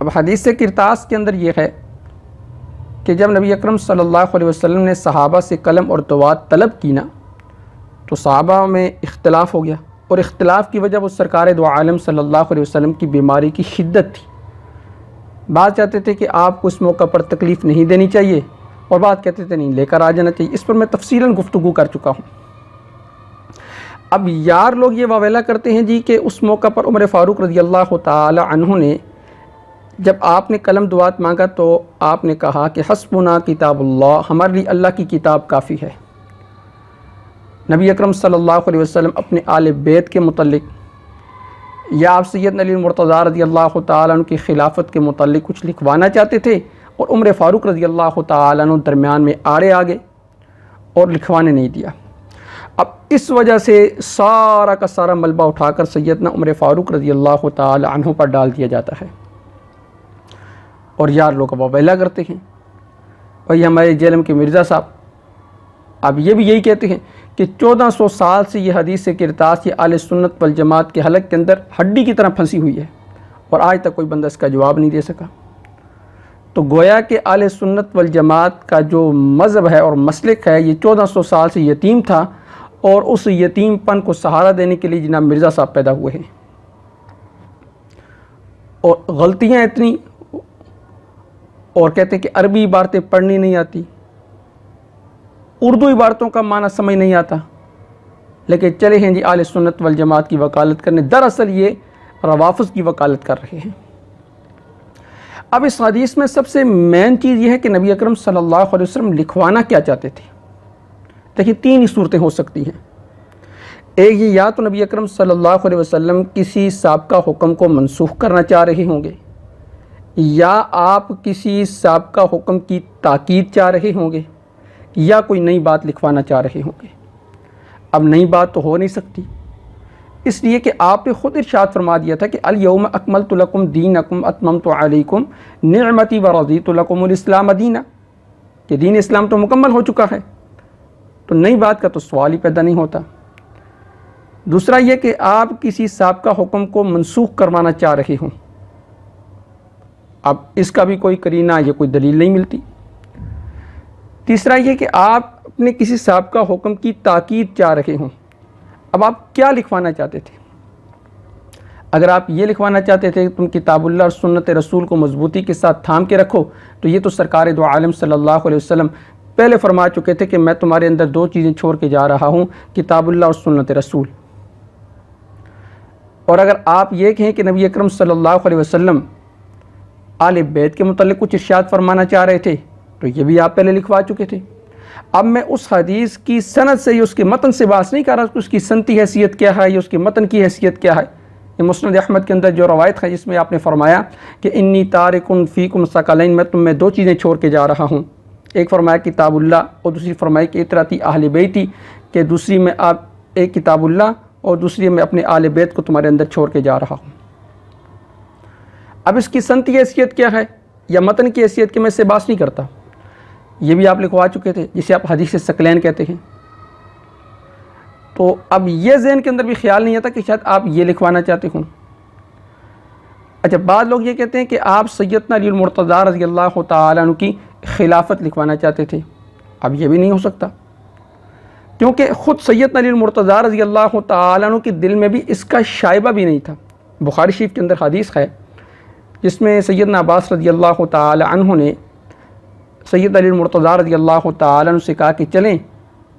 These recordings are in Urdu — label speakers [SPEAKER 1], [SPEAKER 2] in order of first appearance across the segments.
[SPEAKER 1] اب حدیث کرتاس کے اندر یہ ہے کہ جب نبی اکرم صلی اللہ علیہ وسلم نے صحابہ سے قلم اور دوات طلب کی نا تو صحابہ میں اختلاف ہو گیا، اور اختلاف کی وجہ وہ سرکار دو عالم صلی اللہ علیہ وسلم کی بیماری کی شدت تھی۔ بعض چاہتے تھے کہ آپ کو اس موقع پر تکلیف نہیں دینی چاہیے، اور بعض کہتے تھے نہیں لے کر آ جانا چاہیے۔ اس پر میں تفصیلاً گفتگو کر چکا ہوں۔ اب یار لوگ یہ واویلا کرتے ہیں جی کہ اس موقع پر عمر فاروق رضی اللہ تعالی عنہ نے جب آپ نے قلم دوات مانگا تو آپ نے کہا کہ حسبنا کتاب اللہ، ہمارے لیے اللہ کی کتاب کافی ہے۔ نبی اکرم صلی اللہ علیہ وسلم اپنے آل بیت کے متعلق یا آپ سیدنا علی المرتضیٰ رضی اللہ تعالیٰ عنہ کی خلافت کے متعلق کچھ لکھوانا چاہتے تھے، اور عمر فاروق رضی اللہ تعالیٰ عنہ درمیان میں آڑے آ گئے اور لکھوانے نہیں دیا۔ اب اس وجہ سے سارا کا سارا ملبہ اٹھا کر سیدنا عمر فاروق رضی اللہ تعالیٰ عنہ پر ڈال دیا جاتا ہے، اور یار لوگ واویلا کرتے ہیں۔ وہی ہمارے جیلم کے مرزا صاحب اب یہ بھی یہی کہتے ہیں کہ 1400 سال سے یہ حدیث کرتاس یہ اہل سنت والجماعت کے حلق کے اندر ہڈی کی طرح پھنسی ہوئی ہے، اور آج تک کوئی بندہ اس کا جواب نہیں دے سکا۔ تو گویا کہ اہل سنت والجماعت کا جو مذہب ہے اور مسلک ہے یہ 1400 سال سے یتیم تھا، اور اس یتیم پن کو سہارا دینے کے لیے جناب مرزا صاحب پیدا ہوئے ہیں، اور غلطیاں اتنی، اور کہتے ہیں کہ عربی عبارتیں پڑھنی نہیں آتی، اردو عبارتوں کا معنی سمجھ نہیں آتا، لیکن چلے ہیں جی اہل سنت والجماعت کی وکالت کرنے، دراصل یہ روافض کی وکالت کر رہے ہیں۔ اب اس حدیث میں سب سے مین چیز یہ ہے کہ نبی اکرم صلی اللہ علیہ وسلم لکھوانا کیا چاہتے تھے۔ دیکھیں تین ہی صورتیں ہو سکتی ہیں۔ ایک یہ، یا تو نبی اکرم صلی اللہ علیہ وسلم کسی سابقہ حکم کو منسوخ کرنا چاہ رہے ہوں گے، یا آپ کسی سابقہ حکم کی تاکید چاہ رہے ہوں گے، یا کوئی نئی بات لکھوانا چاہ رہے ہوں گے۔ اب نئی بات تو ہو نہیں سکتی، اس لیے کہ آپ نے خود ارشاد فرما دیا تھا کہ الیوم اکملت لکم دینکم اتممت علیکم نعمتی ورضیت لکم الاسلام دینا، کہ دین اسلام تو مکمل ہو چکا ہے، تو نئی بات کا تو سوال ہی پیدا نہیں ہوتا۔ دوسرا یہ کہ آپ کسی سابقہ حکم کو منسوخ کروانا چاہ رہے ہوں، اب اس کا بھی کوئی قرینہ یا کوئی دلیل نہیں ملتی۔ تیسرا یہ کہ آپ اپنے کسی سابقہ حکم کی تاکید چاہ رہے ہوں، اب آپ کیا لکھوانا چاہتے تھے؟ اگر آپ یہ لکھوانا چاہتے تھے کہ تم کتاب اللہ اور سنت رسول کو مضبوطی کے ساتھ تھام کے رکھو، تو یہ تو سرکار دو عالم صلی اللہ علیہ وسلم پہلے فرما چکے تھے کہ میں تمہارے اندر دو چیزیں چھوڑ کے جا رہا ہوں، کتاب اللہ اور سنت رسول۔ اور اگر آپ یہ کہیں کہ نبی اکرم صلی اللہ علیہ وسلم آل بیت کے متعلق کچھ ارشاد فرمانا چاہ رہے تھے، تو یہ بھی آپ پہلے لکھوا چکے تھے۔ اب میں اس حدیث کی سند سے یا اس کے متن سے بات نہیں کر رہا کہ اس کی سنتی حیثیت کیا ہے یا اس کے متن کی حیثیت کیا ہے۔ یہ مسند احمد کے اندر جو روایت ہے جس میں آپ نے فرمایا کہ انی تارکن فیکم ثقلین، میں تم میں دو چیزیں چھوڑ کے جا رہا ہوں، ایک فرمایا کتاب اللہ اور دوسری فرمائی کہ اطراتی اہل بیتی، کہ دوسری میں آپ ایک کتاب اللہ اور دوسری میں اپنے اہل بیت کو تمہارے اندر چھوڑ کے جا رہا ہوں۔ اب اس کی سنتی حیثیت کیا ہے یا متن کی حیثیت کی میں اس سے بات نہیں کرتا، یہ بھی آپ لکھوا چکے تھے، جسے آپ حدیث ثقلین کہتے ہیں۔ تو اب یہ ذہن کے اندر بھی خیال نہیں آتا کہ شاید آپ یہ لکھوانا چاہتے ہوں۔ اچھا، بعض لوگ یہ کہتے ہیں کہ آپ سیدنا علی المرتضیٰ رضی اللہ تعالیٰ عنہ کی خلافت لکھوانا چاہتے تھے، اب یہ بھی نہیں ہو سکتا، کیونکہ خود سیدنا علی المرتضیٰ رضی اللہ تعالیٰ عنہ کے دل میں بھی اس کا شائبہ بھی نہیں تھا۔ بخاری شریف کے اندر حدیث ہے جس میں سیدنا عباس رضی اللہ تعالی عنہ نے سید علی المرتضیٰ رضی اللہ تعالی عنہ سے کہا کہ چلیں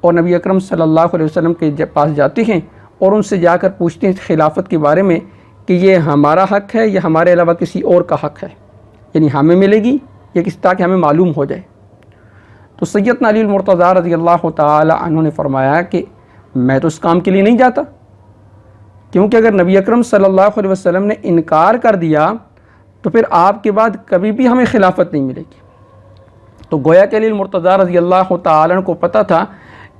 [SPEAKER 1] اور نبی اکرم صلی اللہ علیہ وسلم کے پاس جاتے ہیں اور ان سے جا کر پوچھتے ہیں خلافت کے بارے میں کہ یہ ہمارا حق ہے یا ہمارے علاوہ کسی اور کا حق ہے، یعنی ہمیں ملے گی یا کسی، تاکہ ہمیں معلوم ہو جائے۔ تو سیدنا علی المرتضیٰ رضی اللہ تعالی عنہ نے فرمایا کہ میں تو اس کام کے لیے نہیں جاتا، کیونکہ اگر نبی اکرم صلی اللہ علیہ وسلم نے انکار کر دیا تو پھر آپ کے بعد کبھی بھی ہمیں خلافت نہیں ملے گی۔ تو گویا کہ علی المرتضیٰ رضی اللہ تعالی عنہ کو پتہ تھا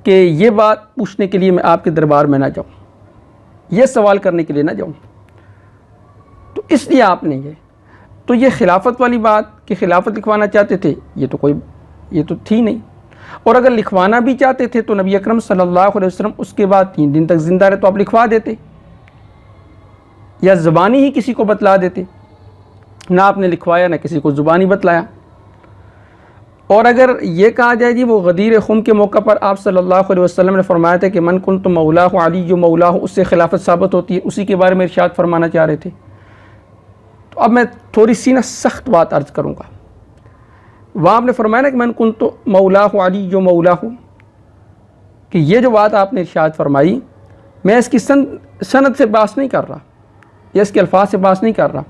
[SPEAKER 1] کہ یہ بات پوچھنے کے لیے میں آپ کے دربار میں نہ جاؤں، یہ سوال کرنے کے لیے نہ جاؤں، تو اس لیے آپ نے تو یہ خلافت والی بات کہ خلافت لکھوانا چاہتے تھے، یہ تو تھی نہیں۔ اور اگر لکھوانا بھی چاہتے تھے تو نبی اکرم صلی اللہ علیہ وسلم اس کے بعد 3 دن تک زندہ رہے تو آپ لکھوا دیتے یا زبانی ہی کسی کو بتلا دیتے۔ نہ آپ نے لکھوایا نہ کسی کو زبانی بتلایا۔ اور اگر یہ کہا جائے جی وہ غدیر خم کے موقع پر آپ صلی اللہ علیہ وسلم نے فرمایا تھا کہ من کنت مولاہ علی جو مولاہ، اس سے خلافت ثابت ہوتی ہے، اسی کے بارے میں ارشاد فرمانا چاہ رہے تھے۔ تو اب میں تھوڑی سی نا سخت بات عرض کروں گا۔ وہاں آپ نے فرمایا نا کہ من کنت مولاہ علی جو مولاہ، کہ یہ جو بات آپ نے ارشاد فرمائی، میں اس کی سند سے بحث نہیں کر رہا یا اس کے الفاظ سے بحث نہیں کر رہا،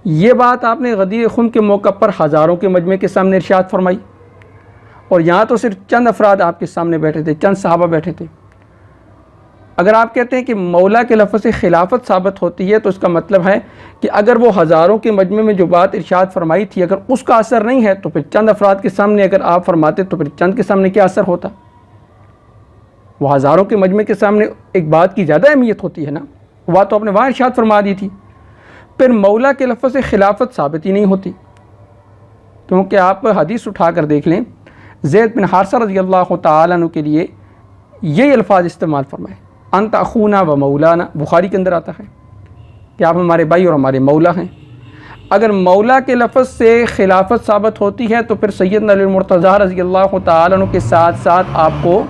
[SPEAKER 1] یہ بات آپ نے غدیر خم کے موقع پر ہزاروں کے مجمع کے سامنے ارشاد فرمائی، اور یہاں تو صرف چند افراد آپ کے سامنے بیٹھے تھے، چند صحابہ بیٹھے تھے۔ اگر آپ کہتے ہیں کہ مولا کے لفظ سے خلافت ثابت ہوتی ہے تو اس کا مطلب ہے کہ اگر وہ ہزاروں کے مجمع میں جو بات ارشاد فرمائی تھی اگر اس کا اثر نہیں ہے تو پھر چند افراد کے سامنے اگر آپ فرماتے تو پھر چند کے سامنے کیا اثر ہوتا؟ وہ ہزاروں کے مجمع کے سامنے ایک بات کی زیادہ اہمیت ہوتی ہے نا، وہ بات تو آپ نے وہاں ارشاد فرما دی تھی۔ پھر مولا کے لفظ سے خلافت ثابت ہی نہیں ہوتی، کیونکہ آپ حدیث اٹھا کر دیکھ لیں، زید بن حارثہ رضی اللہ تعالیٰ عنہ کے لیے یہی الفاظ استعمال فرمائے، انت اخونا و مولانا، بخاری کے اندر آتا ہے کہ آپ ہمارے بھائی اور ہمارے مولا ہیں۔ اگر مولا کے لفظ سے خلافت ثابت ہوتی ہے تو پھر سیدنا علی المرتضیٰ رضی اللہ تعالیٰ عنہ کے ساتھ ساتھ آپ کو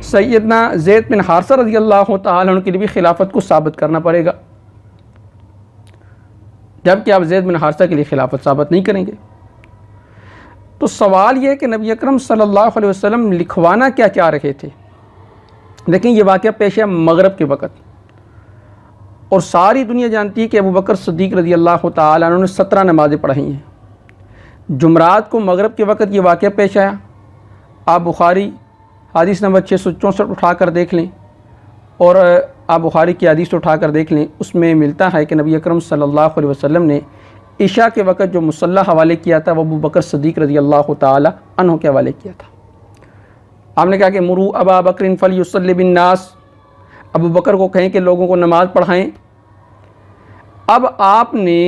[SPEAKER 1] سیدنا زید بن حارثہ رضی اللہ تعالیٰ عنہ کے لیے بھی خلافت کو ثابت کرنا پڑے گا، جبکہ آپ زید بن حارثہ کے لیے خلافت ثابت نہیں کریں گے۔ تو سوال یہ ہے کہ نبی اکرم صلی اللہ علیہ وسلم لکھوانا کیا چاہ رہے تھے؟ لیکن یہ واقعہ پیش ہے مغرب کے وقت، اور ساری دنیا جانتی ہے کہ ابو بکر صدیق رضی اللہ تعالیٰ عنہ نے 17 نمازیں پڑھی ہیں۔ جمعرات کو مغرب کے وقت یہ واقعہ پیش آیا۔ آپ بخاری حدیث نمبر 664 اٹھا کر دیکھ لیں، اور آپ بخاری کی حدیث اٹھا کر دیکھ لیں، اس میں ملتا ہے کہ نبی اکرم صلی اللہ علیہ وسلم نے عشاء کے وقت جو مصلی حوالے کیا تھا وہ ابو بکر صدیق رضی اللہ تعالی عنہ کے حوالے کیا تھا۔ آپ نے کہا کہ مرو ابا بکر فلیصلی بالناس، ابو بکر کو کہیں کہ لوگوں کو نماز پڑھائیں۔ اب آپ نے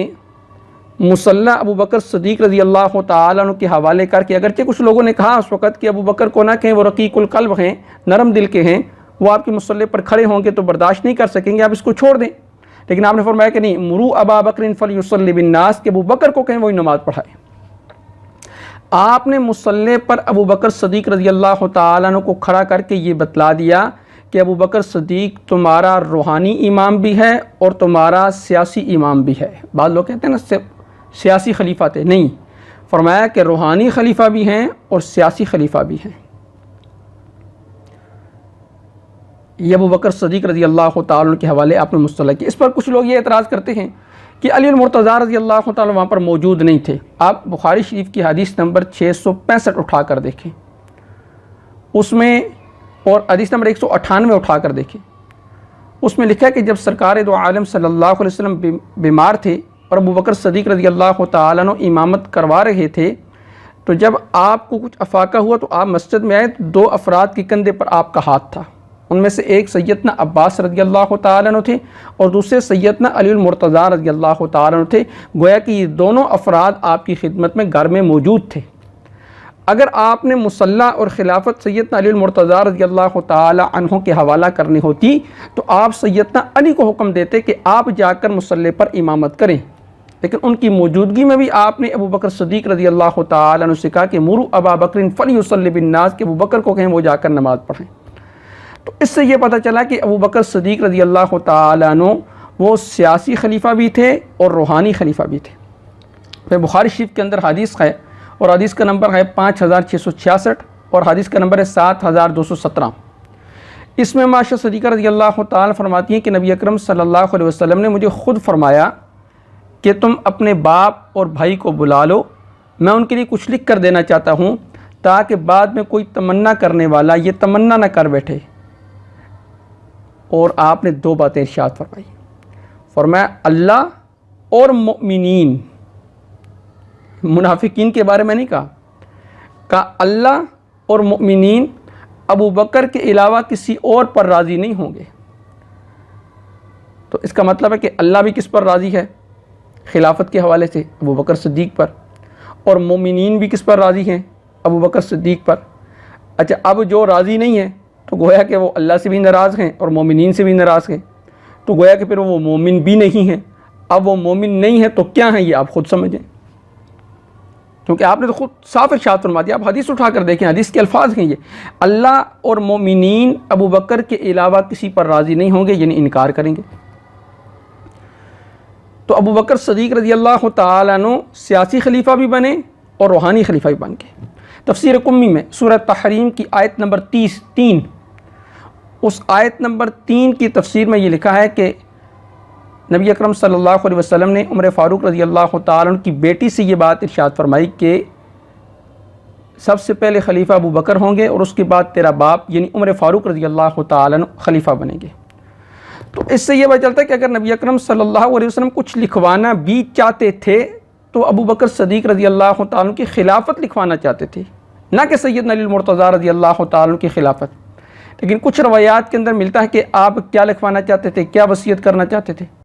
[SPEAKER 1] مصلی ابو بکر صدیق رضی اللہ تعالیٰ عنہ کے حوالے کر کے، اگرچہ کچھ لوگوں نے کہا اس وقت کہ ابو بکر کو نہ کہیں، وہ رقیق القلب ہیں، نرم دل کے ہیں، وہ آپ کے مصلی پر کھڑے ہوں گے تو برداشت نہیں کر سکیں گے، آپ اس کو چھوڑ دیں۔ لیکن آپ نے فرمایا کہ نہیں، مرو ابا بکر فلیصلی بالناس، کہ ابو بکر کو کہیں وہی نماز پڑھائیں۔ آپ نے مصلی پر ابو بکر صدیق رضی اللہ تعالیٰ عنہ کو کھڑا کر کے یہ بتلا دیا کہ ابو بکر صدیق تمہارا روحانی امام بھی ہے اور تمہارا سیاسی امام بھی ہے۔ بعض لوگ کہتے ہیں نا سیاسی خلیفہ تھے، نہیں، فرمایا کہ روحانی خلیفہ بھی ہیں اور سیاسی خلیفہ بھی ہیں۔ یہ ابو بکر صدیق رضی اللہ تعالیٰ عنہ کے حوالے آپ نے مصطلح کی۔ اس پر کچھ لوگ یہ اعتراض کرتے ہیں کہ علی المرتضیٰ رضی اللہ تعالیٰ وہاں پر موجود نہیں تھے۔ آپ بخاری شریف کی حدیث نمبر 665 اٹھا کر دیکھیں، اس میں، اور حدیث نمبر 198 اٹھا کر دیکھیں، اس میں لکھا ہے کہ جب سرکار دو عالم صلی اللہ علیہ وسلم بیمار تھے اور ابو بکر صدیق رضی اللہ تعالیٰ عنہ امامت کروا رہے تھے، تو جب آپ کو کچھ افاقہ ہوا تو آپ مسجد میں آئے، 2 افراد کے کندھے پر آپ کا ہاتھ تھا، ان میں سے ایک سیدنا عباس رضی اللہ تعالیٰ عنہ تھے اور دوسرے سیدنا علی المرتضیٰ رضی اللہ تعالیٰ عنہ تھے۔ گویا کہ یہ دونوں افراد آپ کی خدمت میں گھر میں موجود تھے۔ اگر آپ نے مصلی اور خلافت سیدنا علی المرتضیٰ رضی اللہ تعالیٰ عنہ کے حوالہ کرنی ہوتی تو آپ سیدنا علی کو حکم دیتے کہ آپ جا کر مصلی پر امامت کریں، لیکن ان کی موجودگی میں بھی آپ نے ابو بکر صدیق رضی اللہ تعالیٰ عنہ سے کہا کہ مرو ابا بکر فلیصلی بالناس، کہ ابو بکر کو کہیں وہ جا کر نماز پڑھیں۔ تو اس سے یہ پتہ چلا کہ ابو بکر صدیق رضی اللہ تعالیٰ عنہ وہ سیاسی خلیفہ بھی تھے اور روحانی خلیفہ بھی تھے۔ پھر بخاری شریف کے اندر حدیث ہے، اور حدیث کا نمبر ہے 5666 اور حدیث کا نمبر ہے 7217۔ اس میں معاشہ صدیقہ رضی اللہ تعالیٰ فرماتی ہیں کہ نبی اکرم صلی اللہ علیہ وسلم نے مجھے خود فرمایا کہ تم اپنے باپ اور بھائی کو بلا لو، میں ان کے لیے کچھ لکھ کر دینا چاہتا ہوں تاکہ بعد میں کوئی تمنا کرنے والا یہ تمنا نہ کر بیٹھے۔ اور آپ نے 2 باتیں ارشاد فرمائی، فرمایا اللہ اور مؤمنین، منافقین کے بارے میں نہیں کہا اللہ اور مؤمنین ابو بکر کے علاوہ کسی اور پر راضی نہیں ہوں گے۔ تو اس کا مطلب ہے کہ اللہ بھی کس پر راضی ہے؟ خلافت کے حوالے سے ابو بکر صدیق پر، اور مومنین بھی کس پر راضی ہیں؟ ابو بکر صدیق پر۔ اچھا، اب جو راضی نہیں ہے تو گویا کہ وہ اللہ سے بھی ناراض ہیں اور مومنین سے بھی ناراض ہیں، تو گویا کہ پھر وہ مومن بھی نہیں ہیں۔ اب وہ مومن نہیں ہے تو کیا ہیں یہ آپ خود سمجھیں، کیونکہ آپ نے تو خود صاف ارشاد فرما دیا. آپ حدیث اٹھا کر دیکھیں، حدیث کے الفاظ ہیں یہ، اللہ اور مومنین ابو بکر کے علاوہ کسی پر راضی نہیں ہوں گے، یعنی انکار کریں گے. تو ابو بکر صدیق رضی اللہ تعالیٰ عنہ سیاسی خلیفہ بھی بنے اور روحانی خلیفہ بھی بن گئے. تفسیر قمی میں سورہ تحریم کی آیت نمبر 3 اس آیت نمبر 3 کی تفسیر میں یہ لکھا ہے کہ نبی اکرم صلی اللہ علیہ وسلم نے عمر فاروق رضی اللہ تعالیٰ عنہ کی بیٹی سے یہ بات ارشاد فرمائی کہ سب سے پہلے خلیفہ ابو بکر ہوں گے اور اس کے بعد تیرا باپ یعنی عمر فاروق رضی اللہ تعالیٰ عنہ خلیفہ بنیں گے. تو اس سے یہ پتہ چلتا ہے کہ اگر نبی اکرم صلی اللہ علیہ وسلم کچھ لکھوانا بھی چاہتے تھے تو ابو بکر صدیق رضی اللہ تعالیٰ عنہ کی خلافت لکھوانا چاہتے تھے، نہ کہ سیدنا علی المرتضیٰ رضی اللہ تعالیٰ عنہ کی خلافت. لیکن کچھ روایات کے اندر ملتا ہے کہ آپ کیا لکھوانا چاہتے تھے، کیا وصیت کرنا چاہتے تھے.